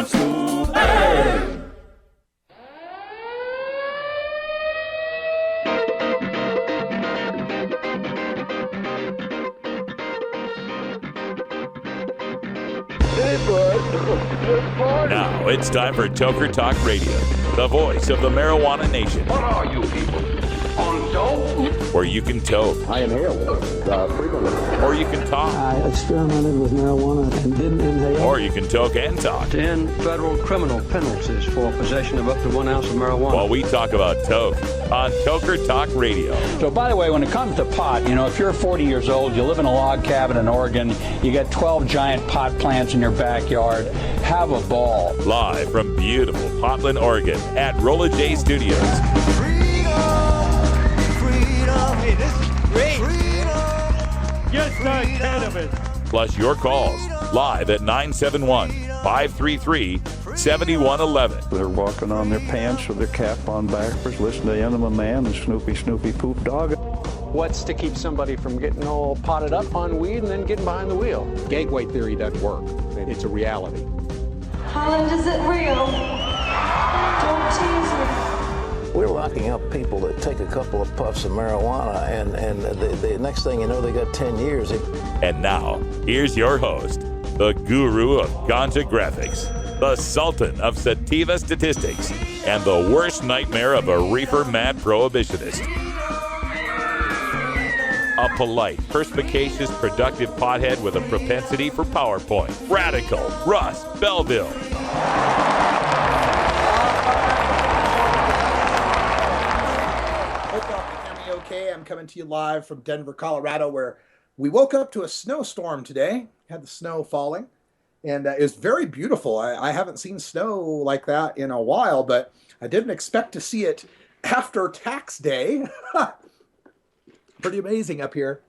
Smooth Air. Now it's time for Toker Talk Radio, the voice of the marijuana nation. What are you people? On dope? Where you can toke. I inhale frequently. Or you can talk. I experimented with marijuana and didn't inhale. Or you can toke and talk. 10 federal criminal penalties for possession of up to 1 ounce of marijuana. While we talk about toke on Toker Talk Radio. So, by the way, when it comes to pot, you know, if you're 40 years old, you live in a log cabin in Oregon, you got 12 giant pot plants in your backyard, have a ball. Live from beautiful Portland, Oregon at Rolla J Studios. Hey, this is great. Yes, cannabis. Plus your calls live at 971-533-7111. They're walking on their pants with their cap on backwards, listening to Enema Man and Snoopy Poop Dog. What's to keep somebody from getting all potted up on weed and then getting behind the wheel? Gateway theory doesn't work. It's a reality. Holland, is it real? Don't tease me. We're locking up people that take a couple of puffs of marijuana, and the next thing you know, they got 10 years. And now, here's your host, the guru of ganja graphics, the sultan of sativa statistics, and the worst nightmare of a reefer mad prohibitionist. A polite, perspicacious, productive pothead with a propensity for PowerPoint. Radical Russ Belville. Okay, I'm coming to you live from Denver, Colorado, where we woke up to a snowstorm today. Had the snow falling, and it was very beautiful. I haven't seen snow like that in a while, but I didn't expect to see it after tax day. Pretty amazing up here.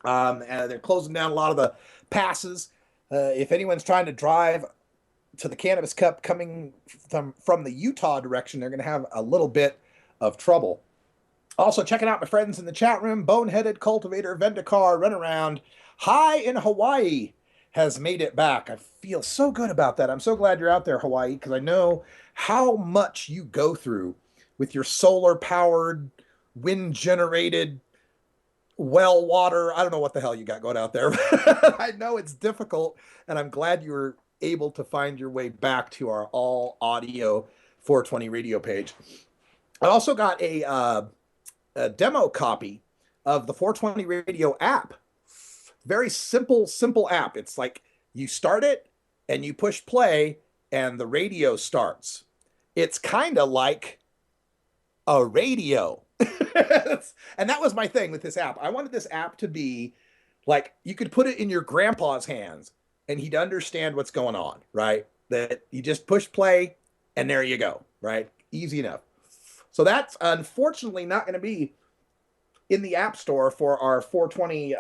And they're closing down a lot of the passes. If anyone's trying to drive to the Cannabis Cup coming from the Utah direction, they're going to have a little bit of trouble. Also, checking out my friends in the chat room. Boneheaded Cultivator, Vendicar, Runaround, High in Hawaii has made it back. I feel so good about that. I'm so glad you're out there, Hawaii, because I know how much you go through with your solar-powered, wind-generated well water. I don't know what the hell you got going out there. I know it's difficult, and I'm glad you were able to find your way back to our all-audio 420 radio page. I also got a demo copy of the 420 radio app. Very simple app. It's like you start it and you push play and the radio starts. It's kind of like a radio. And that was my thing with this app. I wanted this app to be like, you could put it in your grandpa's hands and he'd understand what's going on, right? That you just push play and there you go, right? Easy enough. So that's unfortunately not going to be in the App Store for our 420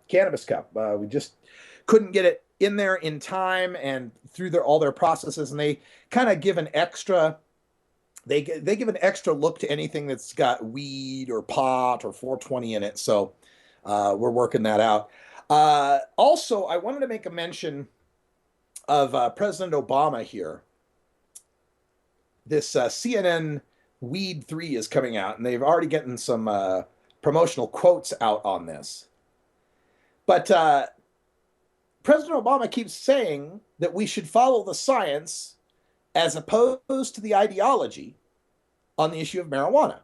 Cannabis Cup. We just couldn't get it in there in time and through all their processes, and they kind of give an extra. They give an extra look to anything that's got weed or pot or 420 in it. So we're working that out. Also, I wanted to make a mention of President Obama here. This CNN Weed 3 is coming out, and they've already gotten some promotional quotes out on this. But President Obama keeps saying that we should follow the science as opposed to the ideology on the issue of marijuana.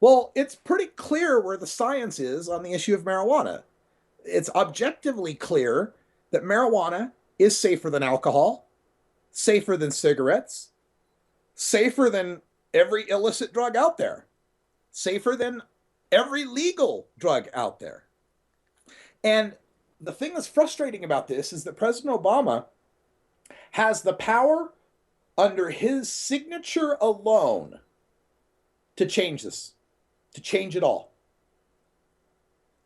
Well, it's pretty clear where the science is on the issue of marijuana. It's objectively clear that marijuana is safer than alcohol, safer than cigarettes, safer than every illicit drug out there, safer than every legal drug out there. And the thing that's frustrating about this is that President Obama has the power under his signature alone to change this, to change it all.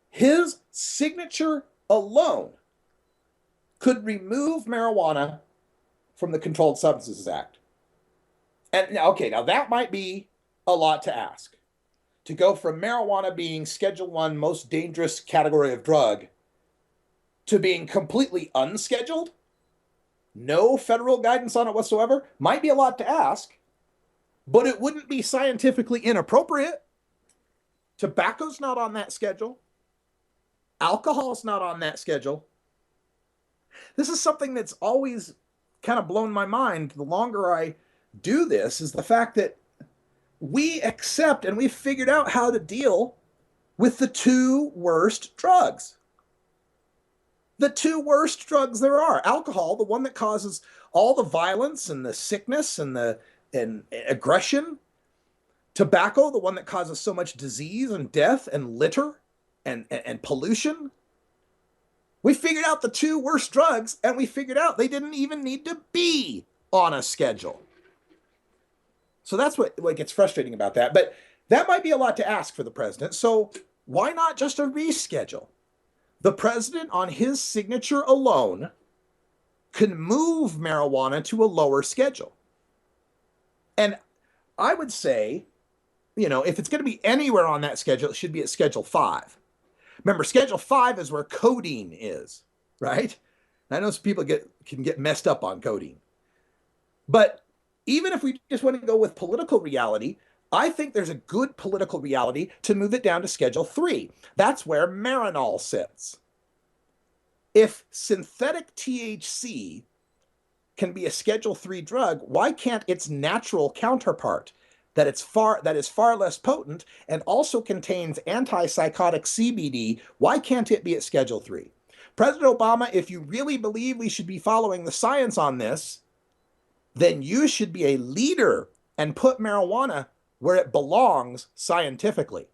His signature alone could remove marijuana from the Controlled Substances Act. And okay, now that might be a lot to ask. To go from marijuana being Schedule I most dangerous category of drug to being completely unscheduled? no federal guidance on it whatsoever, might be a lot to ask, but it wouldn't be scientifically inappropriate. Tobacco's not on that schedule. Alcohol's not on that schedule. This is something that's always kind of blown my mind the longer I do this, is the fact that we accept and we've figured out how to deal with the two worst drugs. The two worst drugs there are. Alcohol, the one that causes all the violence and the sickness and the aggression. Tobacco, the one that causes so much disease and death and litter and pollution. We figured out the two worst drugs, and we figured out they didn't even need to be on a schedule. So that's what gets frustrating about that. But that might be a lot to ask for the president. So why not just a reschedule? The president, on his signature alone, can move marijuana to a lower schedule. And I would say, if it's going to be anywhere on that schedule, it should be at Schedule 5. Remember, Schedule 5 is where codeine is, right? I know some people can get messed up on codeine. But even if we just want to go with political reality, I think there's a good political reality to move it down to Schedule 3. That's where Marinol sits. If synthetic THC can be a Schedule 3 drug, why can't its natural counterpart, that is far less potent and also contains antipsychotic CBD, why can't it be at Schedule 3? President Obama, if you really believe we should be following the science on this, then you should be a leader and put marijuana where it belongs scientifically.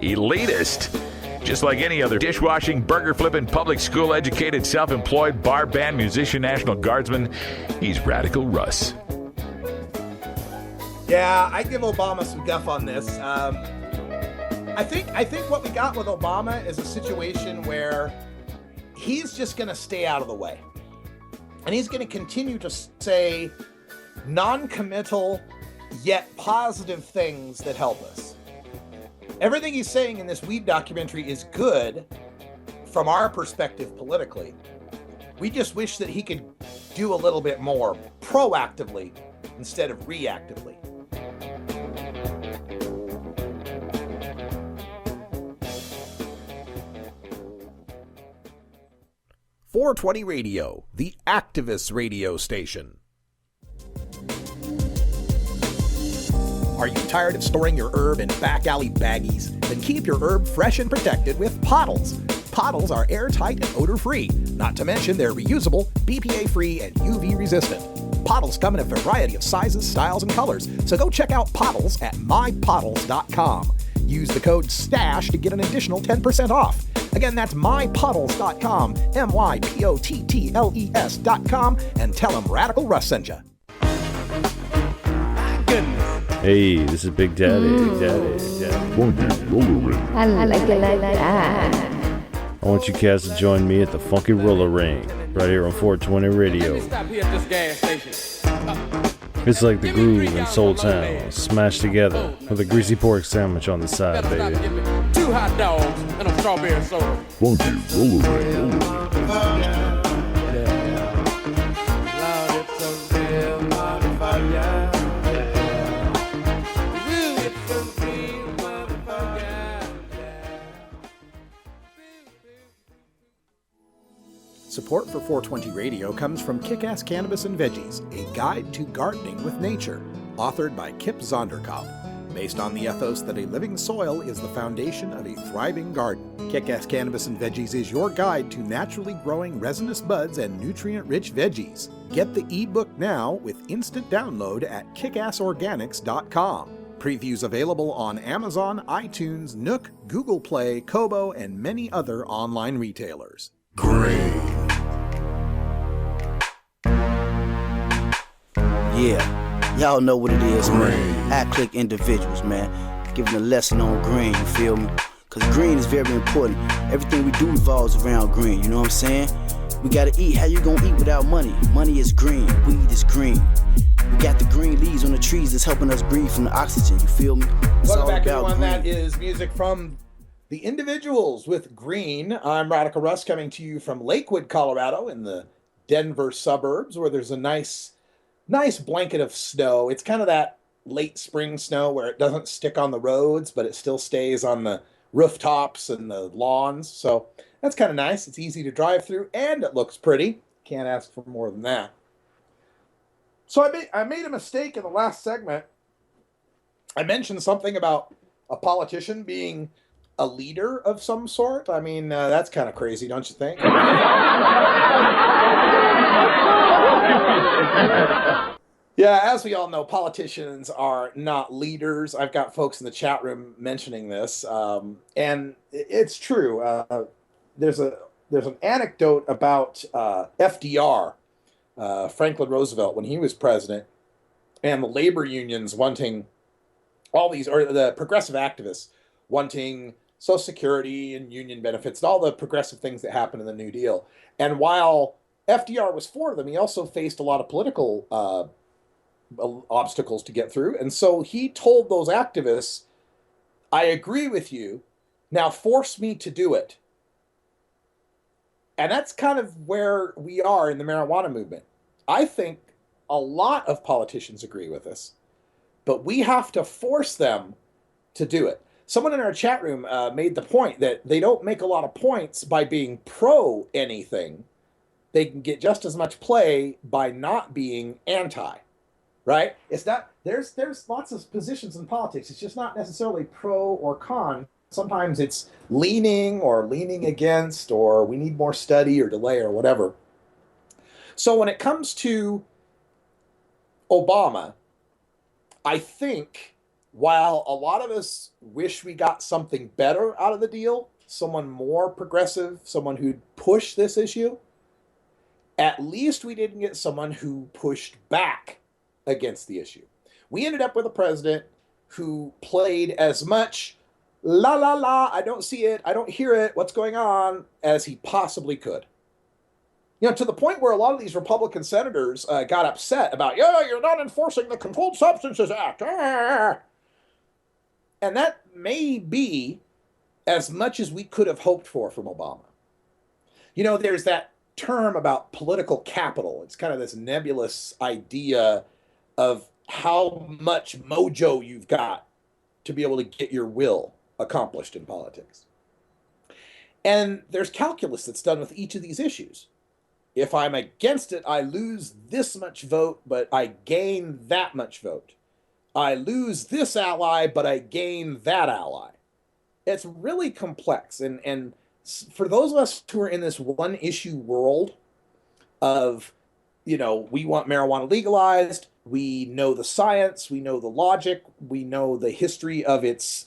Elitist. Just like any other dishwashing, burger-flipping, public school-educated, self-employed, bar band musician, National Guardsman, he's Radical Russ. Yeah, I give Obama some guff on this. I think what we got with Obama is a situation where he's just going to stay out of the way. And he's going to continue to say non-committal yet positive things that help us. Everything he's saying in this weed documentary is good from our perspective politically. We just wish that he could do a little bit more proactively instead of reactively. .420 Radio, the activist radio station. Are you tired of storing your herb in back alley baggies? Then keep your herb fresh and protected with Pottles. Pottles are airtight and odor-free. Not to mention they're reusable, BPA-free, and UV-resistant. Pottles come in a variety of sizes, styles, and colors. So go check out Pottles at mypottles.com. Use the code STASH to get an additional 10% off. Again, that's mypottles.com, mypottles.com, and tell them Radical Russ sent you. Hey, this is Big Daddy. I like it like that. I want you cats to join me at the Funky Roller Ring, right here on 420 Radio. Stop here at this gas station. It's like the groove in Soul Town, smashed together with a greasy pork sandwich on the side, baby. 2 hot dogs and a strawberry soda. Funky Roller Ring. Support for 420 Radio comes from Kick-Ass Cannabis and Veggies, a guide to gardening with nature, authored by Kip Zonderkopf. Based on the ethos that a living soil is the foundation of a thriving garden, Kick-Ass Cannabis and Veggies is your guide to naturally growing resinous buds and nutrient-rich veggies. Get the ebook now with instant download at kickassorganics.com. Previews available on Amazon, iTunes, Nook, Google Play, Kobo, and many other online retailers. Great. Yeah, y'all know what it is, man. I click individuals, man. Giving a lesson on green, you feel me? Because green is very important. Everything we do revolves around green, you know what I'm saying? We gotta eat. How you gonna eat without money? Money is green. Weed is green. We got the green leaves on the trees that's helping us breathe from the oxygen, you feel me? It's Welcome all back, about everyone. That green. is music from The Individuals with Green. I'm Radical Russ coming to you from Lakewood, Colorado, in the Denver suburbs, where there's a nice blanket of snow. It's kind of that late spring snow where it doesn't stick on the roads, but it still stays on the rooftops and the lawns. So that's kind of nice. It's easy to drive through, and it looks pretty. Can't ask for more than that. So I made a mistake in the last segment. I mentioned something about a politician being a leader of some sort. I mean, that's kind of crazy, don't you think? Yeah, as we all know, politicians are not leaders. I've got folks in the chat room mentioning this, and it's true. There's an anecdote about FDR, Franklin Roosevelt, when he was president, and the labor unions wanting all these, or the progressive activists wanting Social Security and union benefits and all the progressive things that happened in the New Deal. And while FDR was for them, he also faced a lot of political obstacles to get through. And so he told those activists, I agree with you, now force me to do it. And that's kind of where we are in the marijuana movement. I think a lot of politicians agree with us, but we have to force them to do it. Someone in our chat room made the point that they don't make a lot of points by being pro anything. They can get just as much play by not being anti, right? It's not, there's lots of positions in politics. It's just not necessarily pro or con. Sometimes it's leaning or leaning against, or we need more study or delay or whatever. So when it comes to Obama, I think while a lot of us wish we got something better out of the deal, someone more progressive, someone who'd push this issue, at least we didn't get someone who pushed back against the issue. We ended up with a president who played as much la la la, I don't see it, I don't hear it, what's going on, as he possibly could. You know, to the point where a lot of these Republican senators got upset about, yeah, you're not enforcing the Controlled Substances Act. And that may be as much as we could have hoped for from Obama. You know, there's that term about political capital. It's kind of this nebulous idea of how much mojo you've got to be able to get your will accomplished in politics. And there's calculus that's done with each of these issues. If I'm against it, I lose this much vote, but I gain that much vote. I lose this ally, but I gain that ally. It's really complex. And for those of us who are in this one issue world of, you know, we want marijuana legalized, we know the science, we know the logic, we know the history of its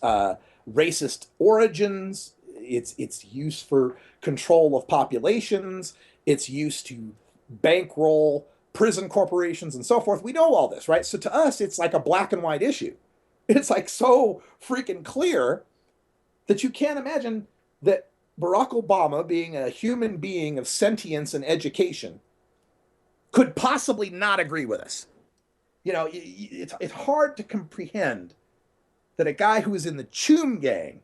racist origins, its use for control of populations, its use to bankroll prison corporations and so forth. We know all this, right? So to us, it's like a black and white issue. It's like so freaking clear that you can't imagine that Barack Obama, being a human being of sentience and education, could possibly not agree with us. You know, it's hard to comprehend that a guy who was in the Choom gang,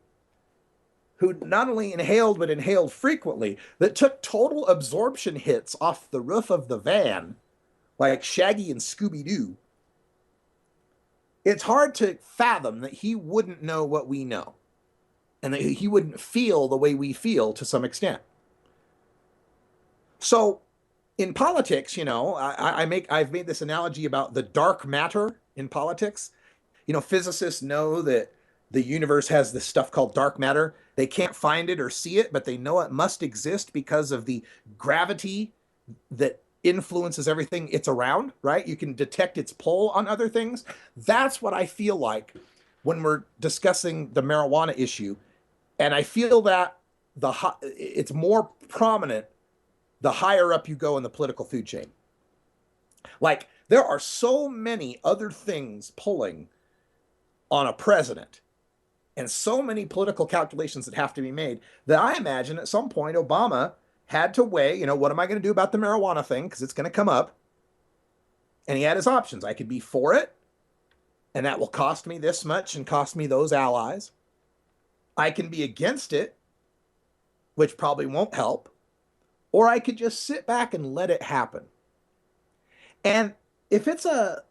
who not only inhaled, but inhaled frequently, that took total absorption hits off the roof of the van, like Shaggy and Scooby-Doo, it's hard to fathom that he wouldn't know what we know, and that he wouldn't feel the way we feel to some extent. So in politics, you know, I've made this analogy about the dark matter in politics. You know, physicists know that the universe has this stuff called dark matter. They can't find it or see it, but they know it must exist because of the gravity that influences everything it's around, right? You can detect its pull on other things. That's what I feel like when we're discussing the marijuana issue. And I feel that it's more prominent the higher up you go in the political food chain. Like, there are so many other things pulling on a president and so many political calculations that have to be made that I imagine at some point Obama had to weigh, you know, what am I going to do about the marijuana thing? Because it's going to come up. And he had his options. I could be for it, and that will cost me this much and cost me those allies. I can be against it, which probably won't help. Or I could just sit back and let it happen. And if it's a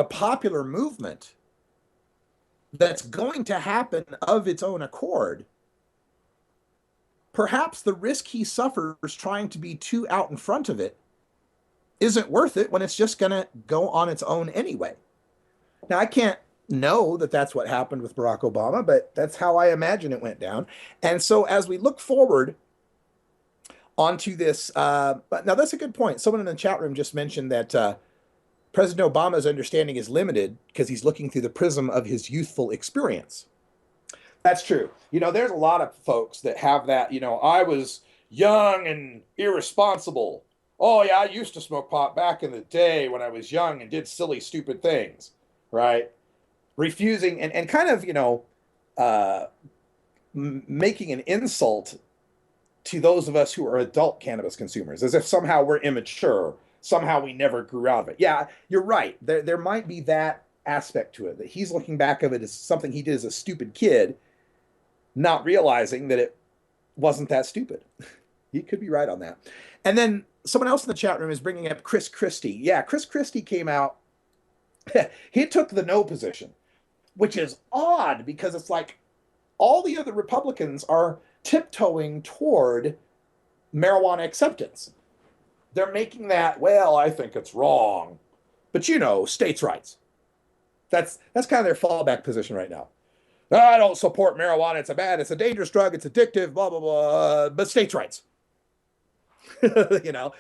popular movement that's going to happen of its own accord, perhaps the risk he suffers trying to be too out in front of it isn't worth it when it's just going to go on its own anyway. Now, I can't know that that's what happened with Barack Obama, but that's how I imagine it went down. And so as we look forward onto this, but now that's a good point. Someone in the chat room just mentioned that President Obama's understanding is limited because he's looking through the prism of his youthful experience. That's true. You know, there's a lot of folks that have that, you know, I was young and irresponsible. Oh, yeah, I used to smoke pot back in the day when I was young and did silly, stupid things, right? Refusing and kind of, you know, making an insult to those of us who are adult cannabis consumers, as if somehow we're immature, somehow we never grew out of it. Yeah, you're right. There might be that aspect to it, that he's looking back of it as something he did as a stupid kid, not realizing that it wasn't that stupid. He could be right on that. And then someone else in the chat room is bringing up Chris Christie. Yeah, Chris Christie came out. He took the no position, which is odd because it's like all the other Republicans are tiptoeing toward marijuana acceptance. They're making that, well, I think it's wrong, but you know, states' rights. That's kind of their fallback position right now. I don't support marijuana. It's a dangerous drug. It's addictive, blah, blah, blah, but states' rights. You know,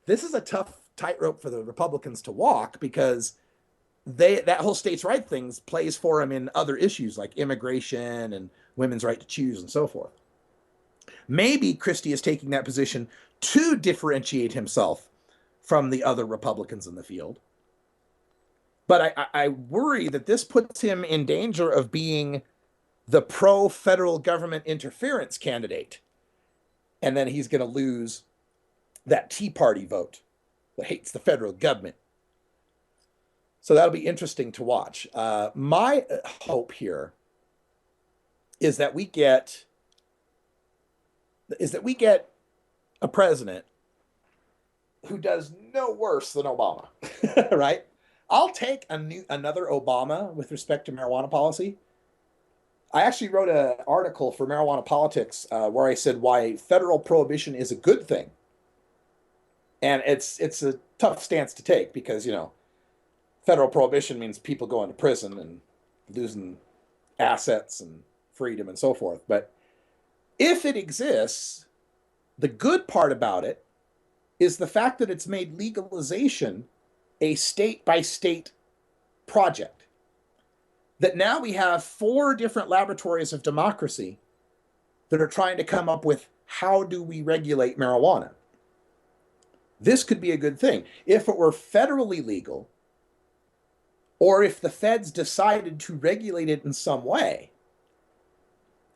this is a tough tightrope for the Republicans to walk because that whole states' right thing plays for them in other issues like immigration and women's right to choose and so forth. Maybe Christie is taking that position to differentiate himself from the other Republicans in the field. But I worry that this puts him in danger of being the pro-federal government interference candidate. And then he's going to lose that Tea Party vote that hates the federal government. So that'll be interesting to watch. My hope here is that we get a president who does no worse than Obama, right? I'll take another Obama with respect to marijuana policy. I actually wrote an article for Marijuana Politics where I said why federal prohibition is a good thing. And it's a tough stance to take because, you know, federal prohibition means people going to prison and losing assets and freedom and so forth. But if it exists, the good part about it is the fact that it's made legalization a state-by-state project. That now we have 4 different laboratories of democracy that are trying to come up with how do we regulate marijuana. This could be a good thing. If it were federally legal, or if the feds decided to regulate it in some way,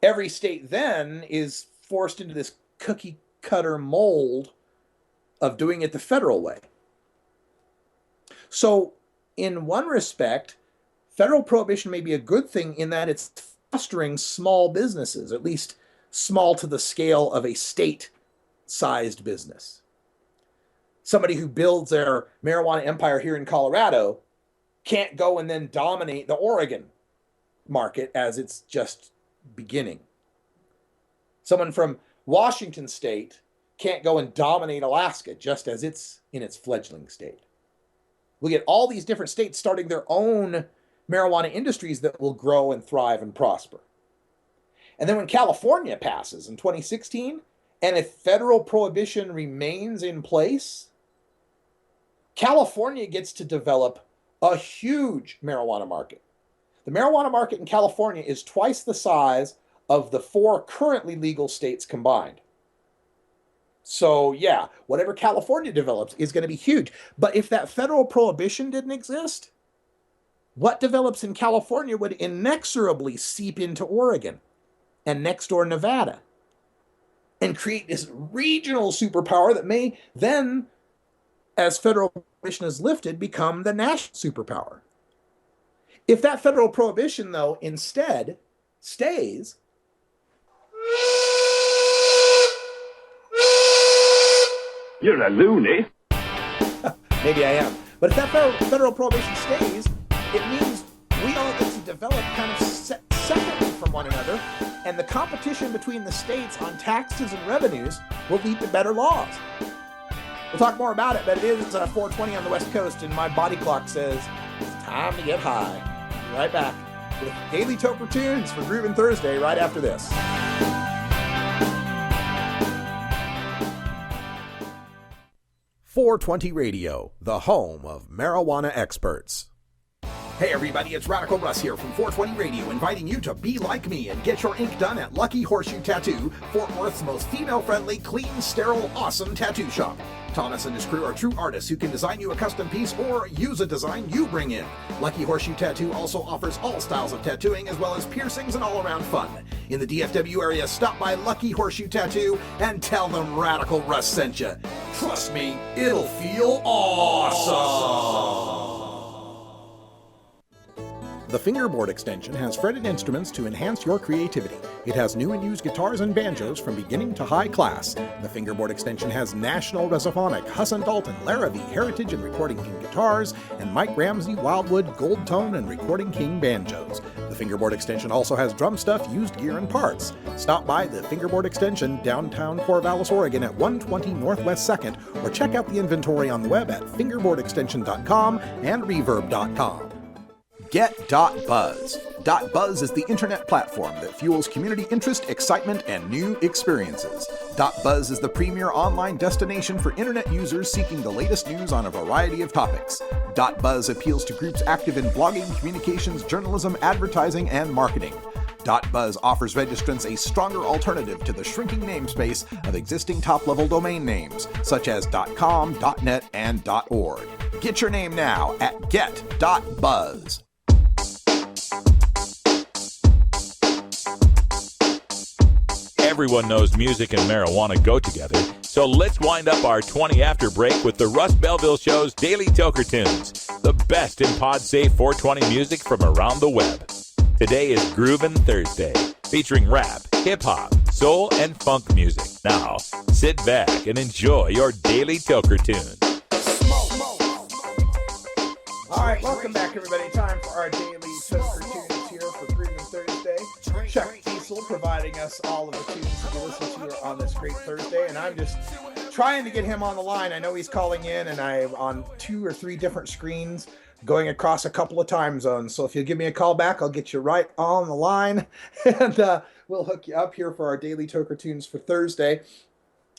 every state then is forced into this cookie cutter mold of doing it the federal way. So in one respect, federal prohibition may be a good thing in that it's fostering small businesses, at least small to the scale of a state-sized business. Somebody who builds their marijuana empire here in Colorado can't go and then dominate the Oregon market as it's just beginning. Someone from Washington state can't go and dominate Alaska just as it's in its fledgling state. We get all these different states starting their own marijuana industries that will grow and thrive and prosper. And then when California passes in 2016, and if federal prohibition remains in place, California gets to develop a huge marijuana market. The marijuana market in California is twice the size of the 4 currently legal states combined. So yeah, whatever California develops is going to be huge. But if that federal prohibition didn't exist, what develops in California would inexorably seep into Oregon and next door Nevada and create this regional superpower that may then as federal prohibition is lifted, become the national superpower. If that federal prohibition, though, instead stays, you're a loony. Maybe I am. But if that federal prohibition stays, it means we all get to develop kind of separately from one another, and the competition between the states on taxes and revenues will lead to better laws. We'll talk more about it, but it is 4:20 on the West Coast, and my body clock says it's time to get high. Be right back with Daily Toker Tunes for Groovin' Thursday right after this. 420 Radio, the home of marijuana experts. Hey everybody, it's Radical Russ here from 420 Radio, inviting you to be like me and get your ink done at Lucky Horseshoe Tattoo, Fort Worth's most female-friendly, clean, sterile, awesome tattoo shop. Thomas and his crew are true artists who can design you a custom piece or use a design you bring in. Lucky Horseshoe Tattoo also offers all styles of tattooing as well as piercings and all-around fun. In the DFW area, stop by Lucky Horseshoe Tattoo and tell them Radical Russ sent you. Trust me, it'll feel awesome. The Fingerboard Extension has fretted instruments to enhance your creativity. It has new and used guitars and banjos from beginning to high class. The Fingerboard Extension has National Resophonic, Husson Dalton, Larrabee, Heritage and Recording King guitars, and Mike Ramsey, Wildwood, Gold Tone, and Recording King banjos. The Fingerboard Extension also has drum stuff, used gear, and parts. Stop by the Fingerboard Extension, downtown Corvallis, Oregon at 120 Northwest 2nd, or check out the inventory on the web at fingerboardextension.com and reverb.com. Get.Buzz. .Buzz is the internet platform that fuels community interest, excitement, and new experiences. .Buzz is the premier online destination for internet users seeking the latest news on a variety of topics. .Buzz appeals to groups active in blogging, communications, journalism, advertising, and marketing. .Buzz offers registrants a stronger alternative to the shrinking namespace of existing top-level domain names, such as .com, .net, and .org. Get your name now at get.buzz. Everyone knows music and marijuana go together, so let's wind up our 20 after break with the Russ Belville Show's Daily Toker Tunes, the best in pod-safe 420 music from around the web. Today is Groovin' Thursday, featuring rap, hip-hop, soul, and funk music. Now, sit back and enjoy your Daily Toker Tunes. All right, welcome back, everybody. Time for our Daily Toker Tunes here for Groovin' Thursday. Chuck Diesel providing us all of the tunes to listen to on this great Thursday, and I'm just trying to get him on the line. I know he's calling in, and I'm on 2 or 3 different screens going across a couple of time zones. So if you'll give me a call back, I'll get you right on the line, and we'll hook you up here for our Daily Toker Tunes for Thursday.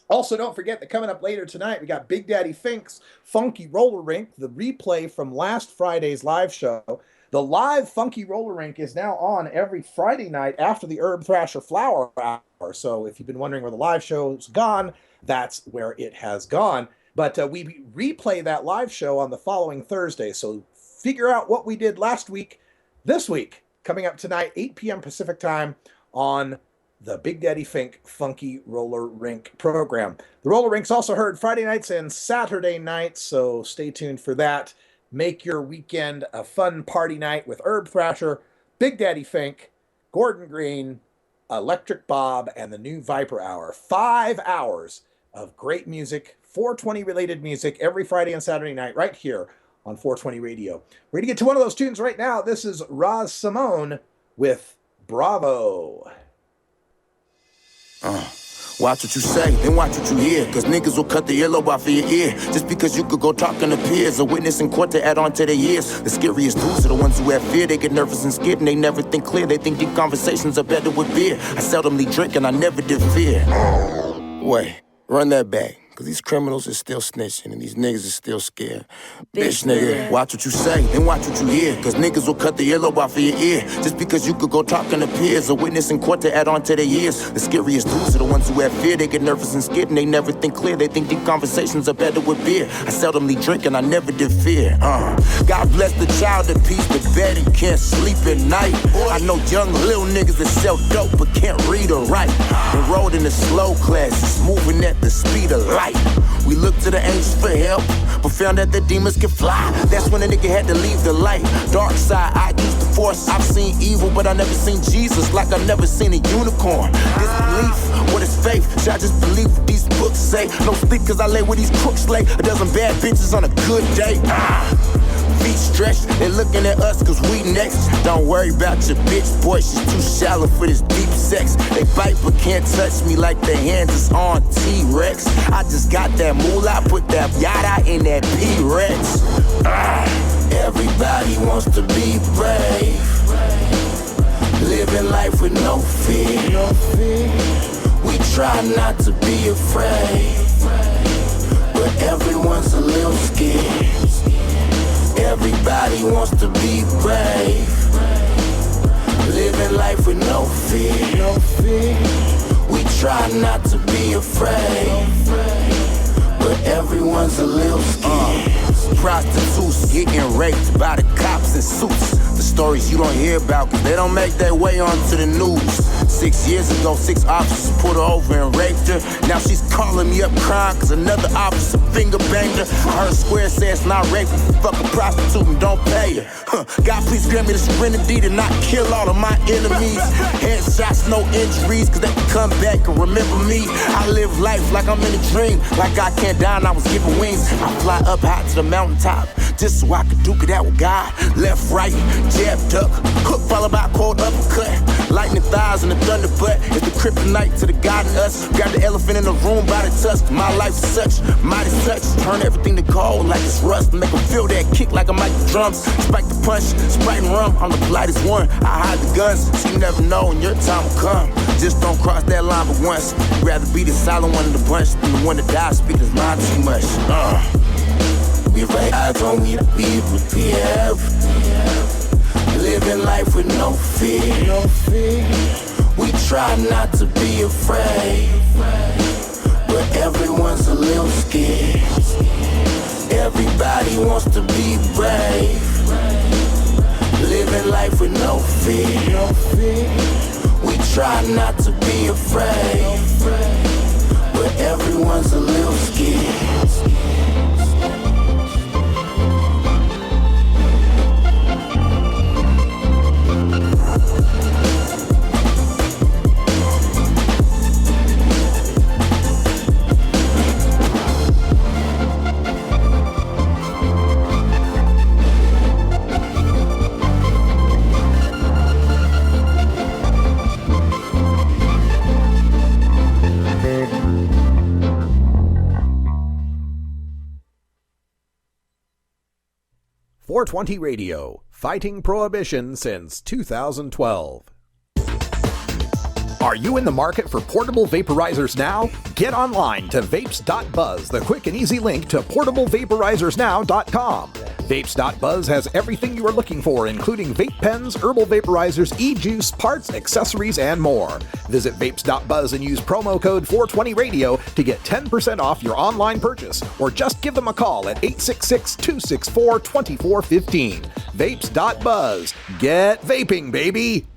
Also, don't forget that coming up later tonight, we got Big Daddy Fink's Funky Roller Rink, the replay from last Friday's live show. The live Funky Roller Rink is now on every Friday night after the Herb Thrasher Flower Hour. So if you've been wondering where the live show's gone, that's where it has gone. But we replay that live show on the following Thursday. So figure out what we did last week, this week, coming up tonight, 8 p.m. Pacific time on the Big Daddy Fink Funky Roller Rink program. The Roller Rink's also heard Friday nights and Saturday nights, so stay tuned for that. Make your weekend a fun party night with Herb Thrasher, Big Daddy Fink, Gordon Green, Electric Bob, and the new Viper Hour. 5 hours of great music, 420 related music every Friday and Saturday night right here on 420 Radio. We're going to get to one of those tunes right now. This is Raz Simone with Bravo. Watch what you say, then watch what you hear. Cause niggas will cut the yellow off of your ear. Just because you could go talking to peers. A witness in court to add on to their years. The scariest dudes are the ones who have fear. They get nervous and scared and they never think clear. They think deep conversations are better with beer. I seldomly drink and I never did fear. Wait, run that back. Cause these criminals are still snitching and these niggas are still scared. Bitch nigga, watch what you say, then watch what you hear. Cause niggas will cut the yellow off of your ear. Just because you could go talking to peers. A witness in court to add on to their years. The scariest dudes are the ones who have fear. They get nervous and scared and they never think clear. They think deep conversations are better with beer. I seldomly drink and I never did fear. God bless the child at peace, but bed and can't sleep at night. I know young little niggas that sell dope but can't read or write. Enrolled in the slow classes, moving at the speed of light. We look to the angels for help, but found out that demons can fly. That's when a nigga had to leave the light. Dark side, I used the force. I've seen evil, but I never seen Jesus, like I never seen a unicorn. Disbelief, what is faith? Should I just believe what these books say? No sleep cause I lay where these crooks lay. A dozen bad bitches on a good day. Feet stretched, they looking at us cause we next. Don't worry about your bitch, boy, she's too shallow for this deep sex. They bite but can't touch me like their hands is on T-Rex. I just got that moolah, put that yada in that P-Rex. Everybody wants to be brave, living life with no fear. We try not to be afraid, but everyone's a little scared. Everybody wants to be brave, living life with no fear. We try not to be afraid, but everyone's a little scared. Prostitutes getting raped by the cops in suits. The stories you don't hear about cause they don't make their way onto the news. 6 years ago, 6 officers pulled her over and raped her. Now she's calling me up crying cause another officer finger banged her. I heard Square say it's not rape, fuck a prostitute and don't pay her. God please grant me the serenity to not kill all of my enemies. Headshots, no injuries cause they can come back and remember me. I live life like I'm in a dream, like I can't die and I was given wings. I fly up high to the mountaintop just so I could duke it out with God. Left, right, jab, duck, hook followed by a cold uppercut. Lightning thighs and the thunder butt is the kryptonite to the God in us. Grab the elephant in the room by the tusk. My life's such, mighty touch. Turn everything to gold like it's rust. Make them feel that kick like a mic drums. Spike the punch, Sprite and rum. I'm the politest one. I hide the guns, so you never know when your time will come. Just don't cross that line but once. Rather be the silent one in the bunch than the one that dies speaking his mind too much. We ride on, we be prepared. Living life with no fear. We try not to be afraid, but everyone's a little scared. Everybody wants to be brave, living life with no fear. We try not to be afraid, but everyone's a little scared. 420 Radio, fighting prohibition since 2012. Are you in the market for portable vaporizers now? Get online to vapes.buzz, the quick and easy link to portablevaporizers.now.com. Vapes.buzz has everything you are looking for, including vape pens, herbal vaporizers, e-juice, parts, accessories, and more. Visit vapes.buzz and use promo code 420radio to get 10% off your online purchase, or just give them a call at 866-264-2415. Vapes.buzz. Get vaping, baby!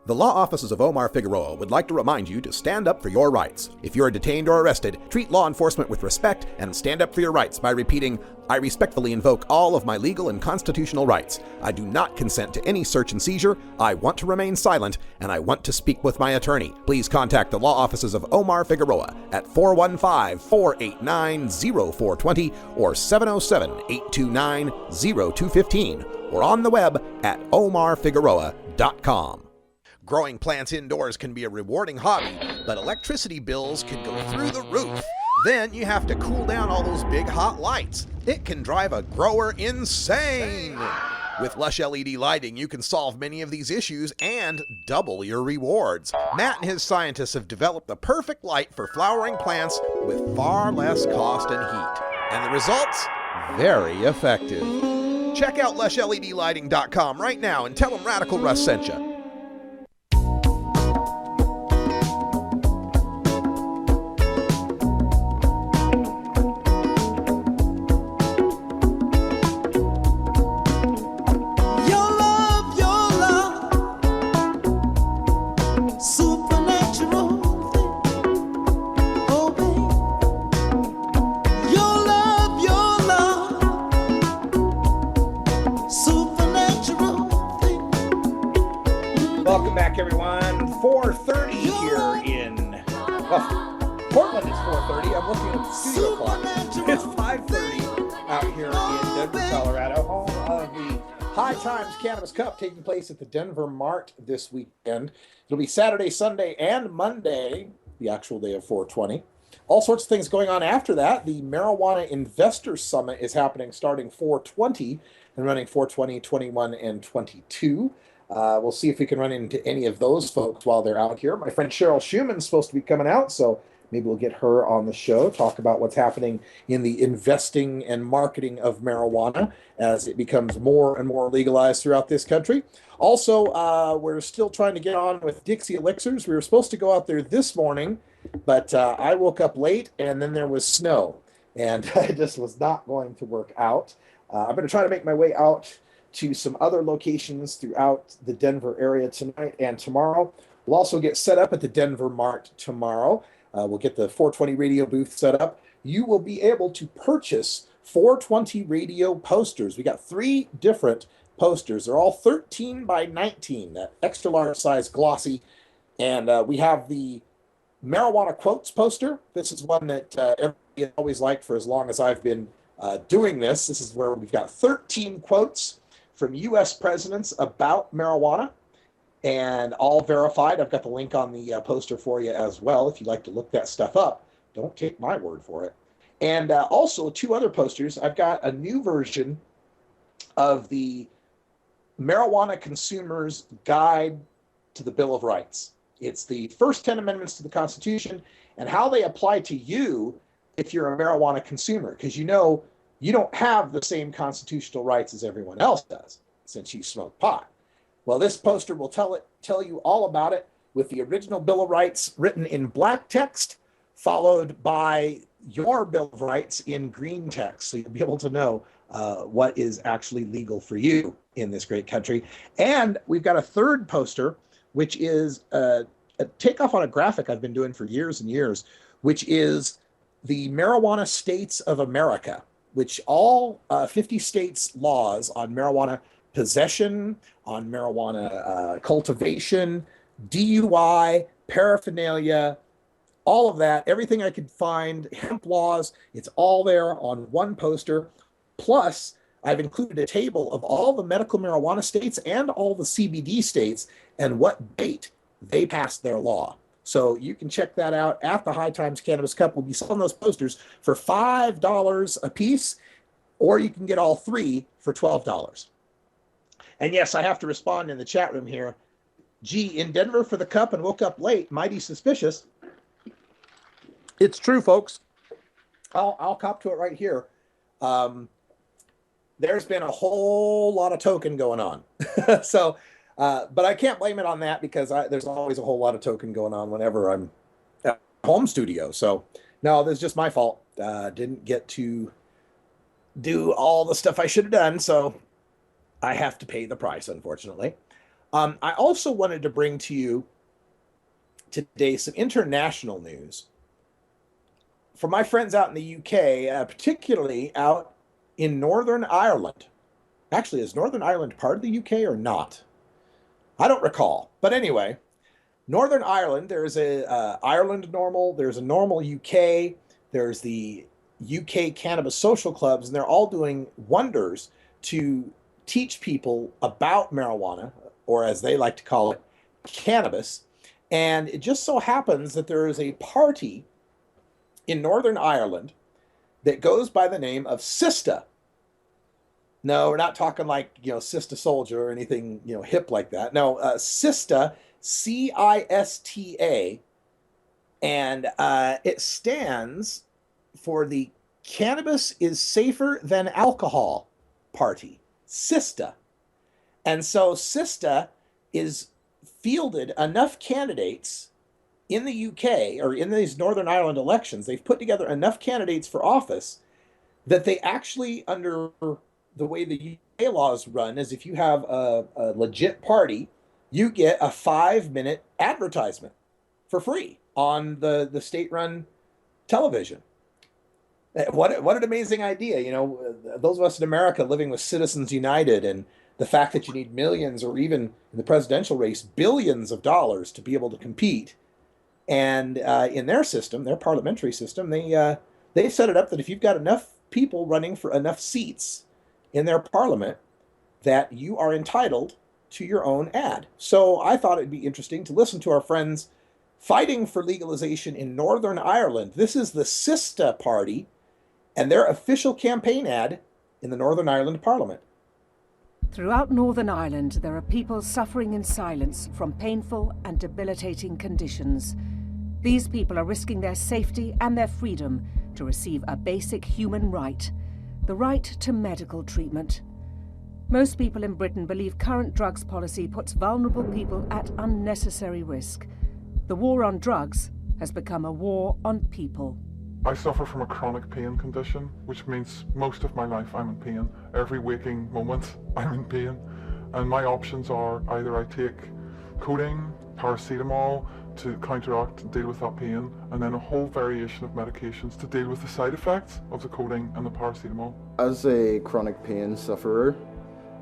The law offices of Omar Figueroa would like to remind you to stand up for your rights. If you are detained or arrested, treat law enforcement with respect and stand up for your rights by repeating, "I respectfully invoke all of my legal and constitutional rights. I do not consent to any search and seizure. I want to remain silent, and I want to speak with my attorney." Please contact the law offices of Omar Figueroa at 415-489-0420 or 707-829-0215 or on the web at omarfigueroa.com. Growing plants indoors can be a rewarding hobby, but electricity bills can go through the roof. Then you have to cool down all those big hot lights. It can drive a grower insane. With Lush LED lighting, you can solve many of these issues and double your rewards. Matt and his scientists have developed the perfect light for flowering plants with far less cost and heat. And the results? Very effective. Check out lushledlighting.com right now and tell them Radical Russ sent you. Welcome back, everyone. 4:30 here in Portland. It's 4:30. I'm looking at the studio clock. It's 5:30 out here in Denver, Colorado, home of the High Times Cannabis Cup taking place at the Denver Mart this weekend. It'll be Saturday, Sunday, and Monday, the actual day of 420. All sorts of things going on after that. The Marijuana Investor Summit is happening starting 420 and running 420, 21, and 22. We'll see if we can run into any of those folks while they're out here. My friend Cheryl Schumann's supposed to be coming out, so maybe we'll get her on the show, talk about what's happening in the investing and marketing of marijuana as it becomes more and more legalized throughout this country. Also, we're still trying to get on with Dixie Elixirs. We were supposed to go out there this morning, but I woke up late and then there was snow, and I just was not going to work out. I'm going to try to make my way out to some other locations throughout the Denver area tonight and tomorrow. We'll also get set up at the Denver Mart tomorrow. We'll get the 420 radio booth set up. You will be able to purchase 420 radio posters. We got 3 different posters. They're all 13 by 19, that extra large size glossy. And we have the marijuana quotes poster. This is one that everybody has always liked for as long as I've been doing this. This is where we've got 13 quotes from U.S. presidents about marijuana, and all verified. I've got the link on the poster for you as well if you'd like to look that stuff up. Don't take my word for it. And also 2 other posters. I've got a new version of the Marijuana Consumers Guide to the Bill of Rights. It's the first 10 amendments to the Constitution and how they apply to you if you're a marijuana consumer, because you know you don't have the same constitutional rights as everyone else does since you smoke pot. Well, this poster will tell you all about it with the original Bill of Rights written in black text, followed by your Bill of Rights in green text. So you'll be able to know what is actually legal for you in this great country. And we've got a third poster, which is a takeoff on a graphic I've been doing for years and years, which is the Marijuana States of America, which all 50 states' laws on marijuana possession, on marijuana cultivation, DUI, paraphernalia, all of that, everything I could find, hemp laws, it's all there on one poster. Plus, I've included a table of all the medical marijuana states and all the CBD states and what date they passed their law. So you can check that out at the High Times Cannabis Cup. We'll be selling those posters for $5 a piece, or you can get all 3 for $12. And yes, I have to respond in the chat room here. Gee, in Denver for the cup and woke up late, mighty suspicious. It's true, folks. I'll cop to it right here. There's been a whole lot of token going on. So, but I can't blame it on that because there's always a whole lot of token going on whenever I'm at home studio. So, no, this is just my fault. Didn't get to do all the stuff I should have done, so I have to pay the price, unfortunately. I also wanted to bring to you today some international news from my friends out in the UK, particularly out in Northern Ireland. Actually, is Northern Ireland part of the UK or not? I don't recall. But anyway, Northern Ireland, there's a Ireland Normal, there's a Normal UK, there's the UK Cannabis Social Clubs, and they're all doing wonders to teach people about marijuana, or as they like to call it, cannabis. And it just so happens that there is a party in Northern Ireland that goes by the name of CISTA. No, we're not talking like, Sista Soldier or anything, hip like that. No, CISTA, CISTA, and it stands for the Cannabis is Safer Than Alcohol Party, CISTA. And so CISTA is fielded enough candidates in the UK, or in these Northern Ireland elections, they've put together enough candidates for office that they actually, under the way the UK laws run, is if you have a legit party, you get a 5-minute advertisement for free on the state-run television. What an amazing idea. Those of us in America living with Citizens United and the fact that you need millions, or even in the presidential race, billions of dollars to be able to compete. And in their system, their parliamentary system, they set it up that if you've got enough people running for enough seats in their parliament, that you are entitled to your own ad. So I thought it'd be interesting to listen to our friends fighting for legalization in Northern Ireland. This is the CISTA party and their official campaign ad in the Northern Ireland Parliament. Throughout Northern Ireland, there are people suffering in silence from painful and debilitating conditions. These people are risking their safety and their freedom to receive a basic human right, the right to medical treatment. Most people in Britain believe current drugs policy puts vulnerable people at unnecessary risk. The war on drugs has become a war on people. I suffer from a chronic pain condition, which means most of my life I'm in pain. Every waking moment I'm in pain. And my options are either I take codeine, paracetamol to counteract and deal with that pain, and then a whole variation of medications to deal with the side effects of the codeine and the paracetamol. As a chronic pain sufferer,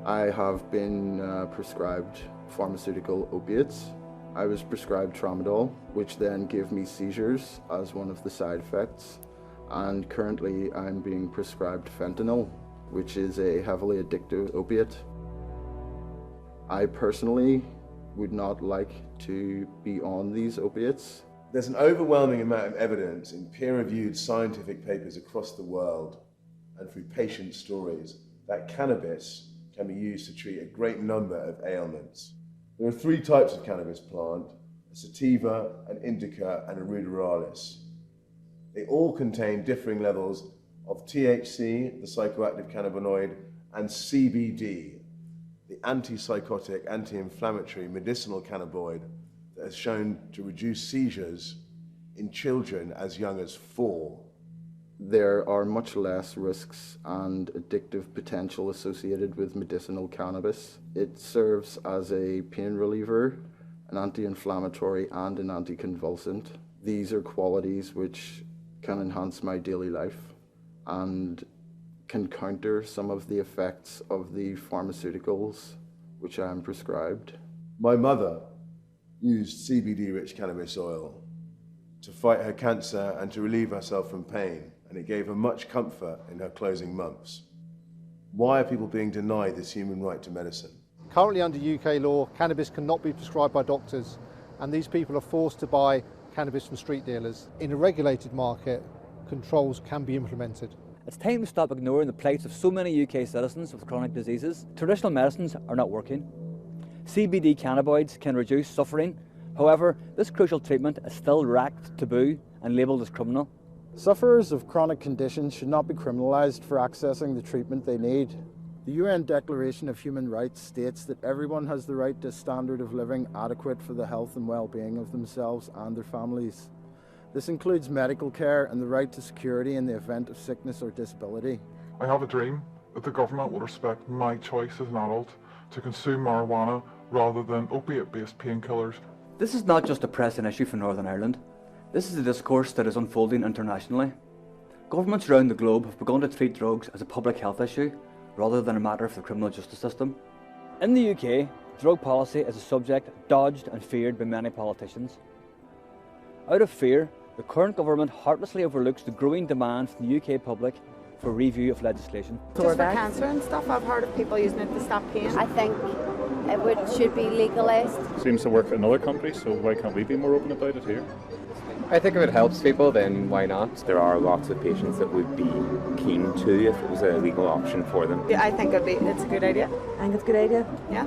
I have been prescribed pharmaceutical opiates. I was prescribed tramadol, which then gave me seizures as one of the side effects. And currently I'm being prescribed fentanyl, which is a heavily addictive opiate. I personally would not like to be on these opiates. There's an overwhelming amount of evidence in peer-reviewed scientific papers across the world and through patient stories that cannabis can be used to treat a great number of ailments. There are 3 types of cannabis plant: a sativa, an indica, and a ruderalis. They all contain differing levels of THC, the psychoactive cannabinoid, and CBD, the antipsychotic, anti-inflammatory medicinal cannabinoid that has shown to reduce seizures in children as young as 4. There are much less risks and addictive potential associated with medicinal cannabis. It serves as a pain reliever, an anti-inflammatory, and an anticonvulsant. These are qualities which can enhance my daily life and can counter some of the effects of the pharmaceuticals which I am prescribed. My mother used CBD-rich cannabis oil to fight her cancer and to relieve herself from pain, and it gave her much comfort in her closing months. Why are people being denied this human right to medicine? Currently under UK law, cannabis cannot be prescribed by doctors, and these people are forced to buy cannabis from street dealers. In a regulated market, controls can be implemented. It's time to stop ignoring the plights of so many UK citizens with chronic diseases. Traditional medicines are not working. CBD cannabinoids can reduce suffering. However, this crucial treatment is still racked, taboo, and labelled as criminal. Sufferers of chronic conditions should not be criminalised for accessing the treatment they need. The UN Declaration of Human Rights states that everyone has the right to a standard of living adequate for the health and well-being of themselves and their families. This includes medical care and the right to security in the event of sickness or disability. I have a dream that the government will respect my choice as an adult to consume marijuana rather than opiate-based painkillers. This is not just a pressing issue for Northern Ireland. This is a discourse that is unfolding internationally. Governments around the globe have begun to treat drugs as a public health issue rather than a matter for the criminal justice system. In the UK, drug policy is a subject dodged and feared by many politicians. Out of fear, the current government heartlessly overlooks the growing demand from the UK public for review of legislation. Just for cancer and stuff, I've heard of people using it to stop pain. I think it should be legalised. Seems to work in other countries, so why can't we be more open about it here? I think if it helps people, then why not? There are lots of patients that would be keen to if it was a legal option for them. Yeah, I think it's a good idea. I think it's a good idea. Yeah.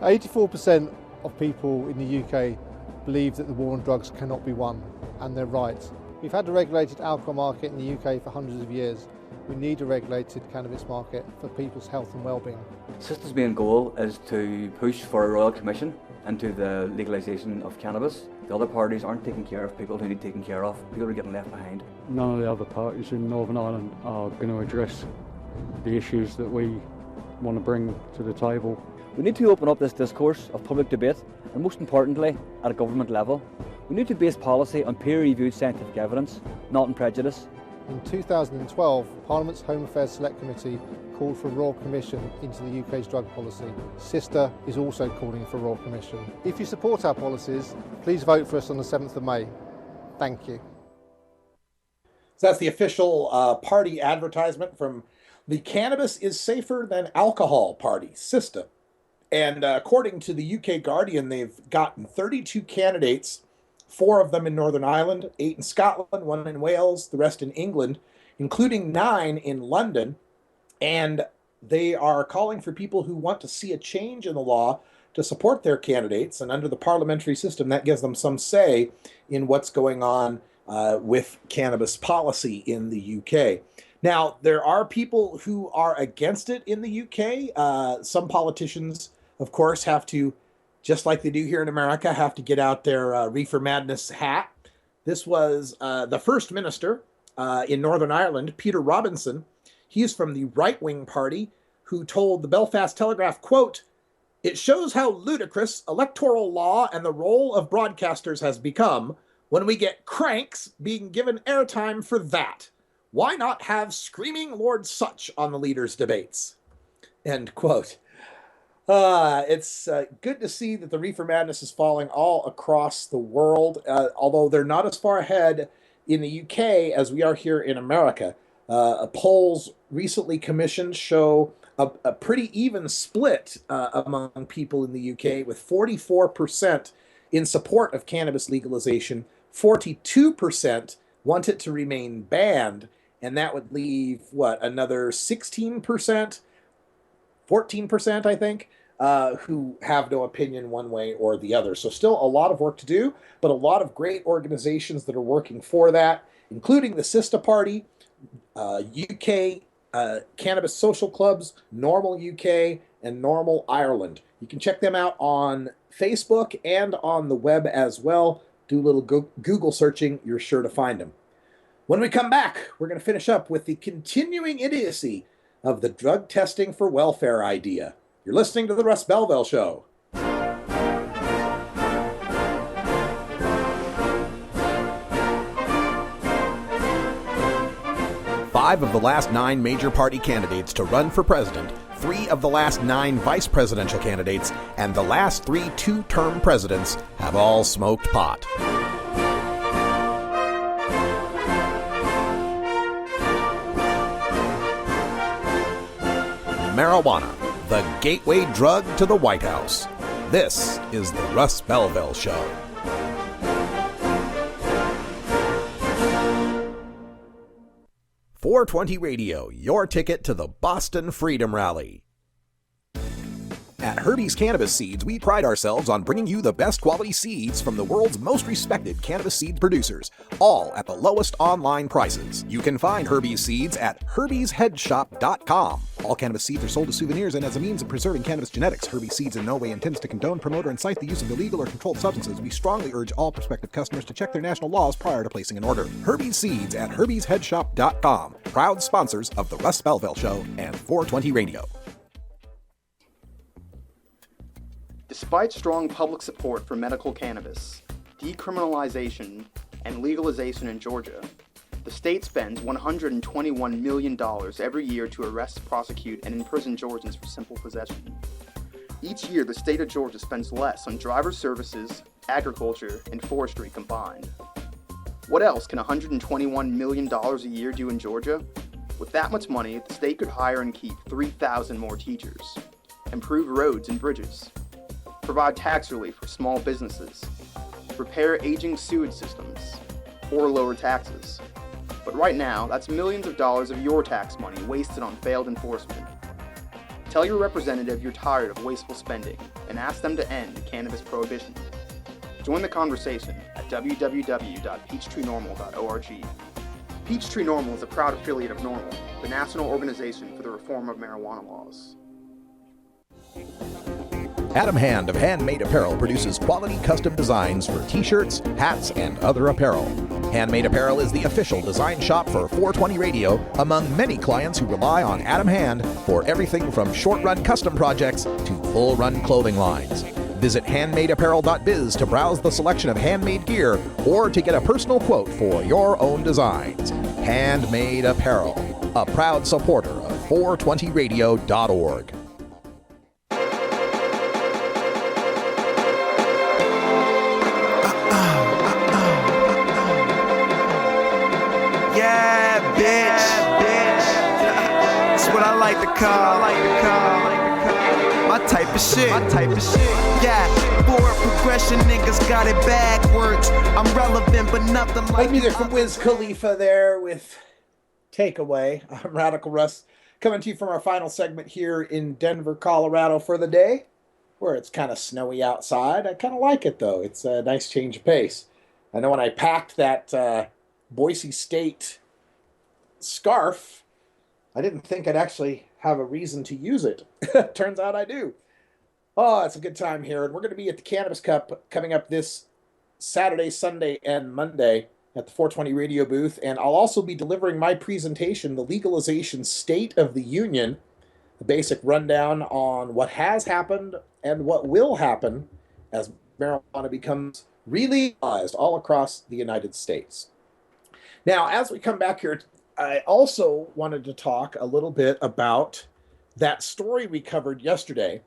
84% of people in the UK believe that the war on drugs cannot be won, and they're right. We've had a regulated alcohol market in the UK for hundreds of years. We need a regulated cannabis market for people's health and well-being. CISTA's main goal is to push for a royal commission into the legalisation of cannabis. The other parties aren't taking care of people who need taken care of. People are getting left behind. None of the other parties in Northern Ireland are going to address the issues that we want to bring to the table. We need to open up this discourse of public debate, and most importantly, at a government level. We need to base policy on peer-reviewed scientific evidence, not on prejudice. In 2012, Parliament's Home Affairs Select Committee called for a Royal Commission into the UK's drug policy. CISTA is also calling for a Royal Commission. If you support our policies, please vote for us on the 7th of May. Thank you. So that's the official party advertisement from the Cannabis is Safer Than Alcohol party, CISTA. And according to the UK Guardian, they've gotten 32 candidates, 4 of them in Northern Ireland, 8 in Scotland, 1 in Wales, the rest in England, including 9 in London. And they are calling for people who want to see a change in the law to support their candidates. And under the parliamentary system, that gives them some say in what's going on with cannabis policy in the UK. Now, there are people who are against it in the UK. Some politicians, of course, have to, just like they do here in America, have to get out their Reefer Madness hat. This was the First Minister in Northern Ireland, Peter Robinson. He's from the right-wing party, who told the Belfast Telegraph, quote, "It shows how ludicrous electoral law and the role of broadcasters has become when we get cranks being given airtime for that. Why not have screaming Lord Such on the leaders' debates?" End quote. It's good to see that the Reefer Madness is falling all across the world, although they're not as far ahead in the UK as we are here in America. Polls recently commissioned show a pretty even split among people in the UK, with 44% in support of cannabis legalization, 42% want it to remain banned, and that would leave, another 16%, 14%, I think, who have no opinion one way or the other. So still a lot of work to do, but a lot of great organizations that are working for that, including the CISTA Party, UK Cannabis Social Clubs, Normal UK, and Normal Ireland. You can check them out on Facebook and on the web as well. Do a little Google searching, you're sure to find them. When we come back, we're going to finish up with the continuing idiocy of the drug testing for welfare idea. You're listening to The Russ Belville Show. 5 of the last 9 major party candidates to run for president, 3 of the last 9 vice presidential candidates, and the last 3 two-term presidents have all smoked pot. Marijuana, the gateway drug to the White House. This is the Russ Belville Show. .420 Radio, your ticket to the Boston Freedom Rally. At Herbie's Cannabis Seeds, we pride ourselves on bringing you the best quality seeds from the world's most respected cannabis seed producers, all at the lowest online prices. You can find Herbie's Seeds at herbiesheadshop.com. All cannabis seeds are sold as souvenirs and as a means of preserving cannabis genetics. Herbie's Seeds in no way intends to condone, promote, or incite the use of illegal or controlled substances. We strongly urge all prospective customers to check their national laws prior to placing an order. Herbie's Seeds at herbiesheadshop.com. Proud sponsors of The Russ Belville Show and 420 Radio. Despite strong public support for medical cannabis, decriminalization, and legalization in Georgia, the state spends $121 million every year to arrest, prosecute, and imprison Georgians for simple possession. Each year, the state of Georgia spends less on driver services, agriculture, and forestry combined. What else can $121 million a year do in Georgia? With that much money, the state could hire and keep 3,000 more teachers, improve roads and bridges, provide tax relief for small businesses, repair aging sewage systems, or lower taxes. But right now, that's millions of dollars of your tax money wasted on failed enforcement. Tell your representative you're tired of wasteful spending and ask them to end cannabis prohibition. Join the conversation at www.peachtreenormal.org. Peachtree Normal is a proud affiliate of NORML, the national organization for the reform of marijuana laws. Adam Hand of Handmade Apparel produces quality custom designs for t-shirts, hats, and other apparel. Handmade Apparel is the official design shop for 420 Radio, among many clients who rely on Adam Hand for everything from short-run custom projects to full-run clothing lines. Visit handmadeapparel.biz to browse the selection of handmade gear or to get a personal quote for your own designs. Handmade Apparel, a proud supporter of 420radio.org. Yeah, bitch. That's what I like to call. My type of shit. Yeah, forward progression, niggas got it backwards. I'm relevant, but nothing like music from Wiz Khalifa there with Takeaway. I'm Radical Russ, coming to you from our final segment here in Denver, Colorado for the day, where it's kind of snowy outside. I kind of like it, though. It's a nice change of pace. I know when I packed that Boise State scarf, I didn't think I'd actually have a reason to use it. Turns out I do. Oh, it's a good time here. And we're going to be at the Cannabis Cup coming up this Saturday, Sunday, and Monday at the 420 radio booth. And I'll also be delivering my presentation, The Legalization State of the Union, a basic rundown on what has happened and what will happen as marijuana becomes legalized all across the United States. Now, as we come back here, I also wanted to talk a little bit about that story we covered yesterday.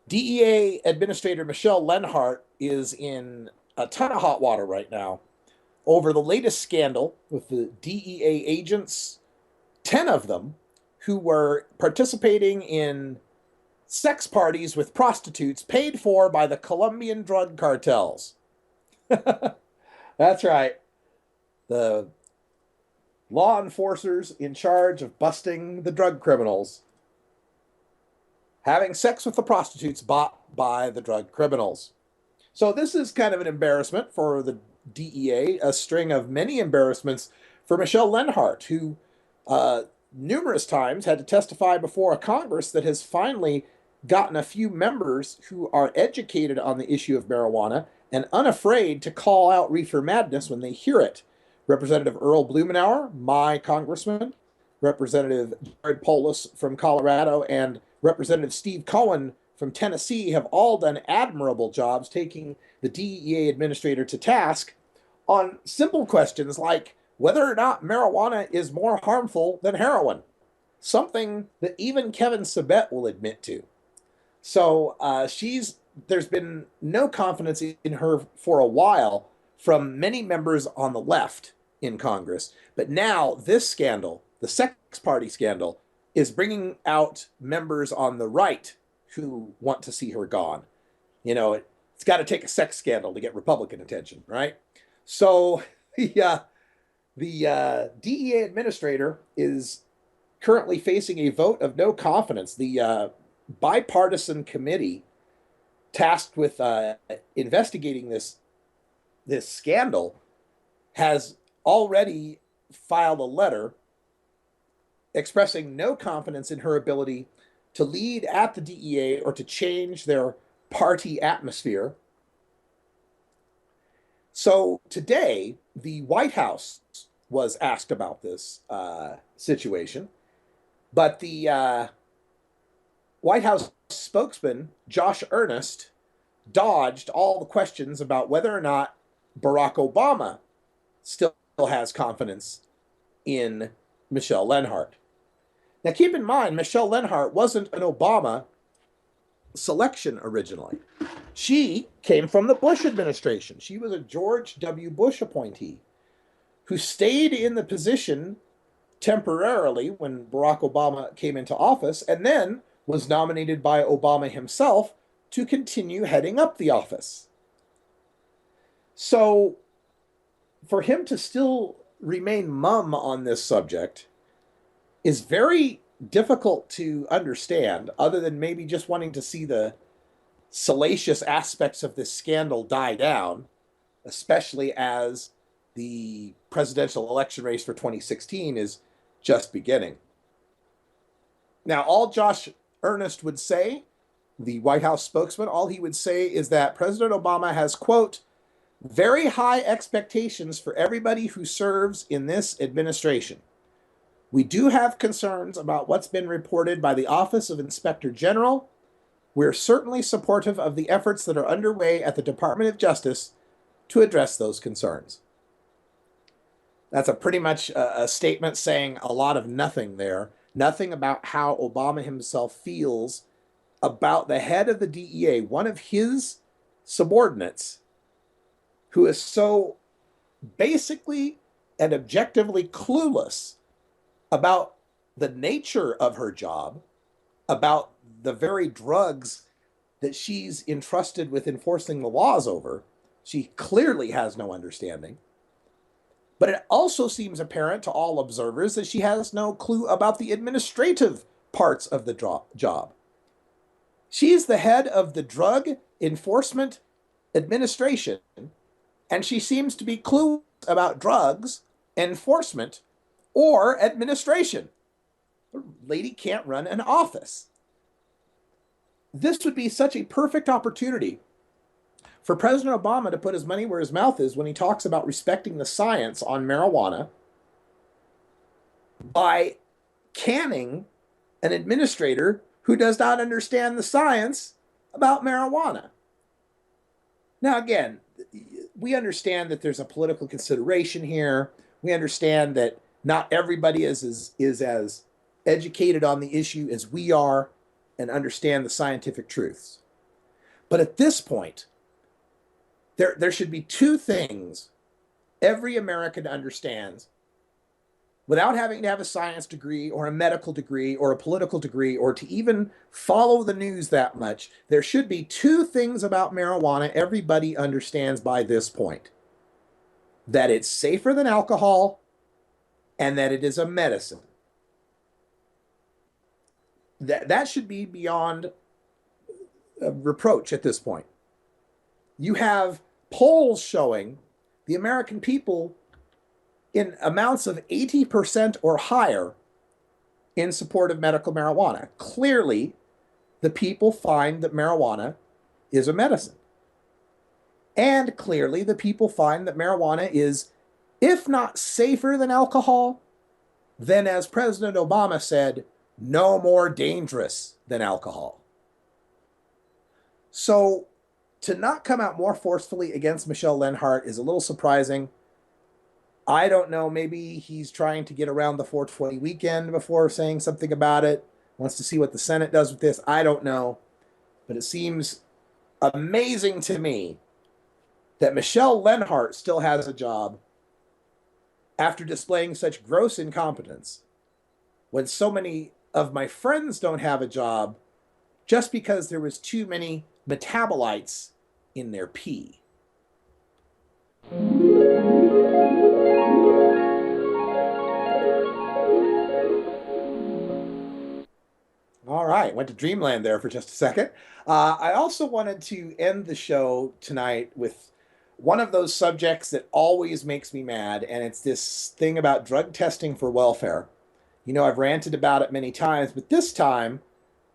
DEA Administrator Michelle Lenhart is in a ton of hot water right now over the latest scandal with the DEA agents, 10 of them, who were participating in sex parties with prostitutes paid for by the Colombian drug cartels. That's right. The law enforcers in charge of busting the drug criminals having sex with the prostitutes bought by the drug criminals. So this is kind of an embarrassment for the DEA, a string of many embarrassments for Michelle Lenhart, who numerous times had to testify before a Congress that has finally gotten a few members who are educated on the issue of marijuana and unafraid to call out reefer madness when they hear it. Representative Earl Blumenauer, my congressman, Representative Jared Polis from Colorado, and Representative Steve Cohen from Tennessee have all done admirable jobs taking the DEA administrator to task on simple questions like whether or not marijuana is more harmful than heroin, something that even Kevin Sabet will admit to. So there's been no confidence in her for a while from many members on the left in Congress. But now this scandal, the sex party scandal, is bringing out members on the right who want to see her gone. You know, it's got to take a sex scandal to get Republican attention, right? So the DEA administrator is currently facing a vote of no confidence. The bipartisan committee tasked with investigating this scandal has already filed a letter expressing no confidence in her ability to lead at the DEA or to change their party atmosphere. So today, the White House was asked about this situation, but the White House spokesman, Josh Earnest, dodged all the questions about whether or not Barack Obama still has confidence in Michelle Lenhart. Now, keep in mind, Michelle Lenhart wasn't an Obama selection originally. She came from the Bush administration. She was a George W. Bush appointee who stayed in the position temporarily when Barack Obama came into office and then was nominated by Obama himself to continue heading up the office. So for him to still remain mum on this subject is very difficult to understand, other than maybe just wanting to see the salacious aspects of this scandal die down, especially as the presidential election race for 2016 is just beginning. Now, all Josh Earnest would say, the White House spokesman, all he would say is that President Obama has, quote, very high expectations for everybody who serves in this administration. We do have concerns about what's been reported by the Office of Inspector General. We're certainly supportive of the efforts that are underway at the Department of Justice to address those concerns. That's a pretty much a statement saying a lot of nothing there. Nothing about how Obama himself feels about the head of the DEA, one of his subordinates, who is so basically and objectively clueless about the nature of her job, about the very drugs that she's entrusted with enforcing the laws over. She clearly has no understanding. But it also seems apparent to all observers that she has no clue about the administrative parts of the job. She's the head of the Drug Enforcement Administration, and she seems to be clueless about drugs, enforcement, or administration. The lady can't run an office. This would be such a perfect opportunity for President Obama to put his money where his mouth is when he talks about respecting the science on marijuana by canning an administrator who does not understand the science about marijuana. Now, again, we understand that there's a political consideration here. We understand that not everybody is as educated on the issue as we are and understand the scientific truths. But at this point, there should be two things every American understands without having to have a science degree or a medical degree or a political degree or to even follow the news that much. There should be two things about marijuana everybody understands by this point: that it's safer than alcohol and that it is a medicine. That should be beyond reproach at this point. You have polls showing the American people in amounts of 80% or higher in support of medical marijuana. Clearly, the people find that marijuana is a medicine. And clearly, the people find that marijuana is, if not safer than alcohol, then, as President Obama said, no more dangerous than alcohol. So, to not come out more forcefully against Michelle Lenhart is a little surprising. I don't know, maybe he's trying to get around the 420 weekend before saying something about it, wants to see what the Senate does with this. I don't know. But it seems amazing to me that Michelle Lenhart still has a job after displaying such gross incompetence, when so many of my friends don't have a job just because there was too many metabolites in their pee. All right, went to dreamland there for just a second. I also wanted to end the show tonight with one of those subjects that always makes me mad, and it's this thing about drug testing for welfare. You know, I've ranted about it many times, but this time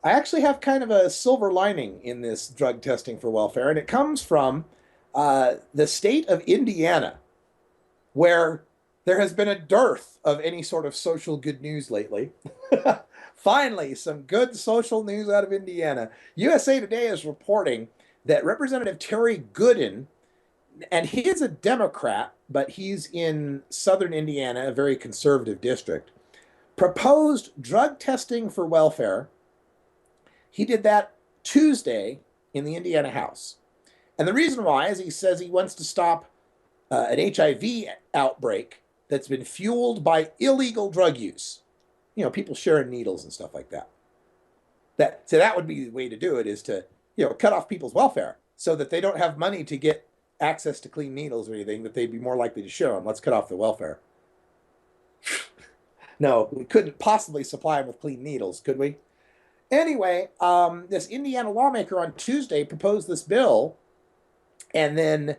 I actually have kind of a silver lining in this drug testing for welfare, and it comes from the state of Indiana, where there has been a dearth of any sort of social good news lately. Finally, some good social news out of Indiana. USA Today is reporting that Representative Terry Gooden, and he is a Democrat, but he's in southern Indiana, a very conservative district, proposed drug testing for welfare. He did that Tuesday in the Indiana House. And the reason why is he says he wants to stop an HIV outbreak that's been fueled by illegal drug use. You know, people sharing needles and stuff like that. So that would be the way to do it, is to, cut off people's welfare so that they don't have money to get access to clean needles or anything, that they'd be more likely to share them. Let's cut off the welfare. No, we couldn't possibly supply them with clean needles, could we? Anyway, this Indiana lawmaker on Tuesday proposed this bill, and then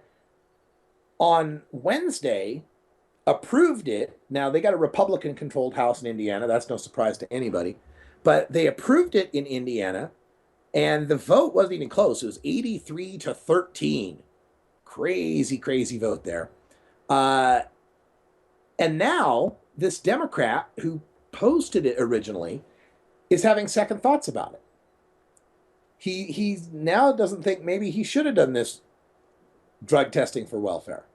on Wednesday approved it. Now, they got a Republican-controlled House in Indiana. That's no surprise to anybody. But they approved it in Indiana, and the vote wasn't even close. It was 83-13. Crazy, crazy vote there. And now, this Democrat who posted it originally is having second thoughts about it. He now doesn't think maybe he should have done this drug testing for welfare.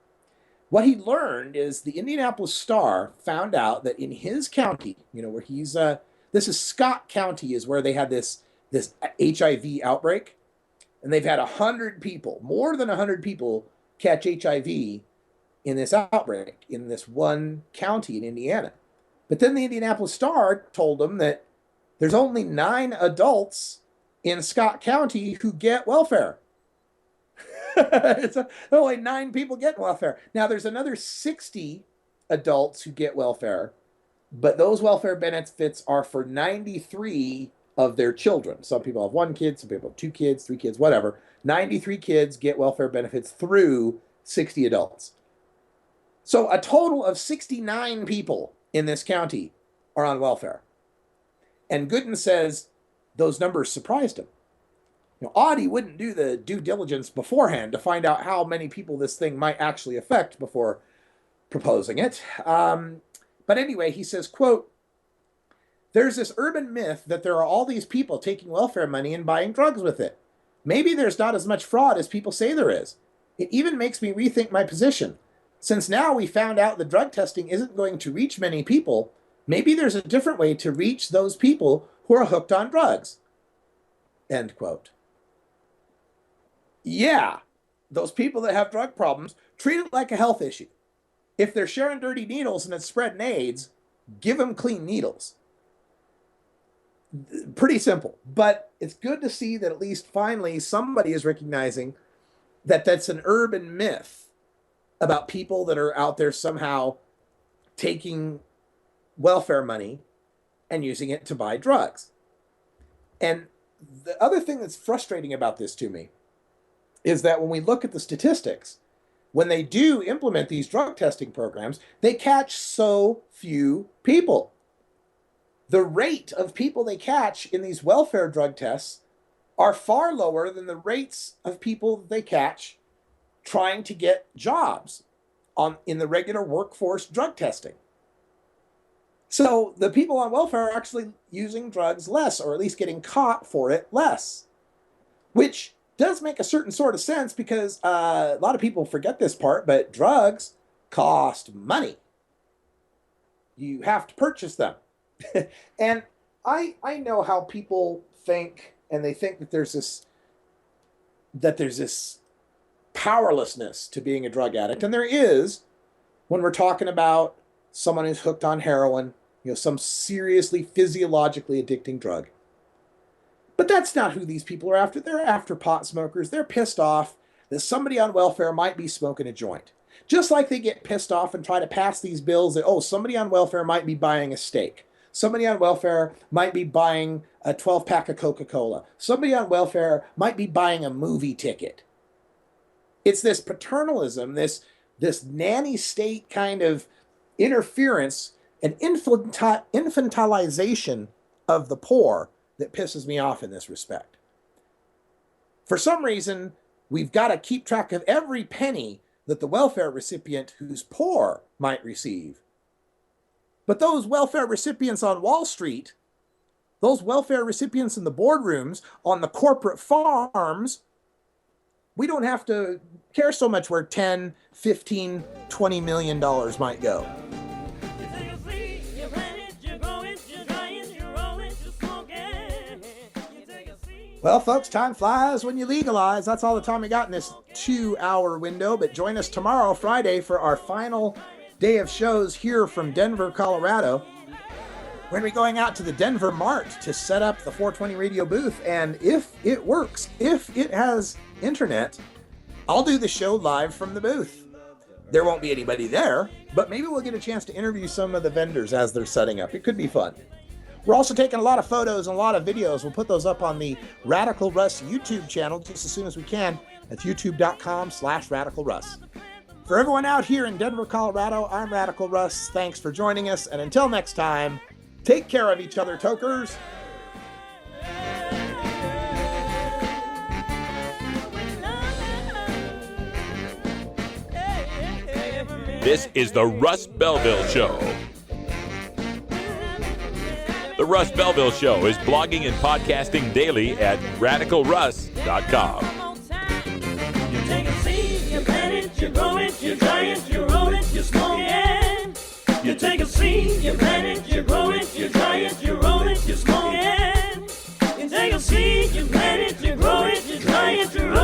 What he learned is the Indianapolis Star found out that in his county, where he's, this is Scott County, is where they had this HIV outbreak. And they've had 100 people, more than 100 people, catch HIV in this outbreak in this one county in Indiana. But then the Indianapolis Star told them that there's only 9 adults in Scott County who get welfare. Only 9 people get welfare. Now, there's another 60 adults who get welfare, but those welfare benefits are for 93 of their children. Some people have 1 kid, some people have 2 kids, 3 kids, whatever. 93 kids get welfare benefits through 60 adults. So a total of 69 people in this county are on welfare. And Gooden says those numbers surprised him. Audie wouldn't do the due diligence beforehand to find out how many people this thing might actually affect before proposing it. But anyway, he says, quote, "There's this urban myth that there are all these people taking welfare money and buying drugs with it. Maybe there's not as much fraud as people say there is. It even makes me rethink my position. Since now we found out the drug testing isn't going to reach many people, maybe there's a different way to reach those people who are hooked on drugs." End quote. Yeah, those people that have drug problems, treat it like a health issue. If they're sharing dirty needles and it's spreading AIDS, give them clean needles. Pretty simple. But it's good to see that at least finally somebody is recognizing that that's an urban myth about people that are out there somehow taking welfare money and using it to buy drugs. And the other thing that's frustrating about this to me is that when we look at the statistics, when they do implement these drug testing programs, they catch so few people. The rate of people they catch in these welfare drug tests are far lower than the rates of people that they catch trying to get jobs in the regular workforce drug testing. So the people on welfare are actually using drugs less, or at least getting caught for it less, which does make a certain sort of sense because a lot of people forget this part, but drugs cost money. You have to purchase them. And I know how people think, and they think that there's this powerlessness to being a drug addict. And there is when we're talking about someone who's hooked on heroin, some seriously physiologically addicting drug. But that's not who these people are after. They're after pot smokers. They're pissed off that somebody on welfare might be smoking a joint. Just like they get pissed off and try to pass these bills that, somebody on welfare might be buying a steak. Somebody on welfare might be buying a 12-pack of Coca-Cola. Somebody on welfare might be buying a movie ticket. It's this paternalism, this nanny state kind of interference and infantilization of the poor that pisses me off in this respect. For some reason, we've got to keep track of every penny that the welfare recipient who's poor might receive. But those welfare recipients on Wall Street, those welfare recipients in the boardrooms, on the corporate farms, we don't have to care so much where $10, $15, $20 million might go. Well, folks, time flies when you legalize. That's all the time we got in this 2-hour window. But join us tomorrow, Friday, for our final day of shows here from Denver, Colorado. We're going to be going out to the Denver Mart to set up the 420 radio booth. And if it works, if it has internet, I'll do the show live from the booth. There won't be anybody there, but maybe we'll get a chance to interview some of the vendors as they're setting up. It could be fun. We're also taking a lot of photos and a lot of videos. We'll put those up on the Radical Russ YouTube channel just as soon as we can. That's youtube.com/Radical Russ. For everyone out here in Denver, Colorado, I'm Radical Russ. Thanks for joining us. And until next time, take care of each other, Tokers. This is the Russ Belville Show. The Russ Belville Show is blogging and podcasting daily at radicalruss.com. You take a seed, you plant it, you grow it, you dry it, you roll it, you smoke it. You take a seed, you plant it, you grow it, you dry it, you roll it, you smoke it. You take a seed, you plant it, you grow it, you dry it, you roll it.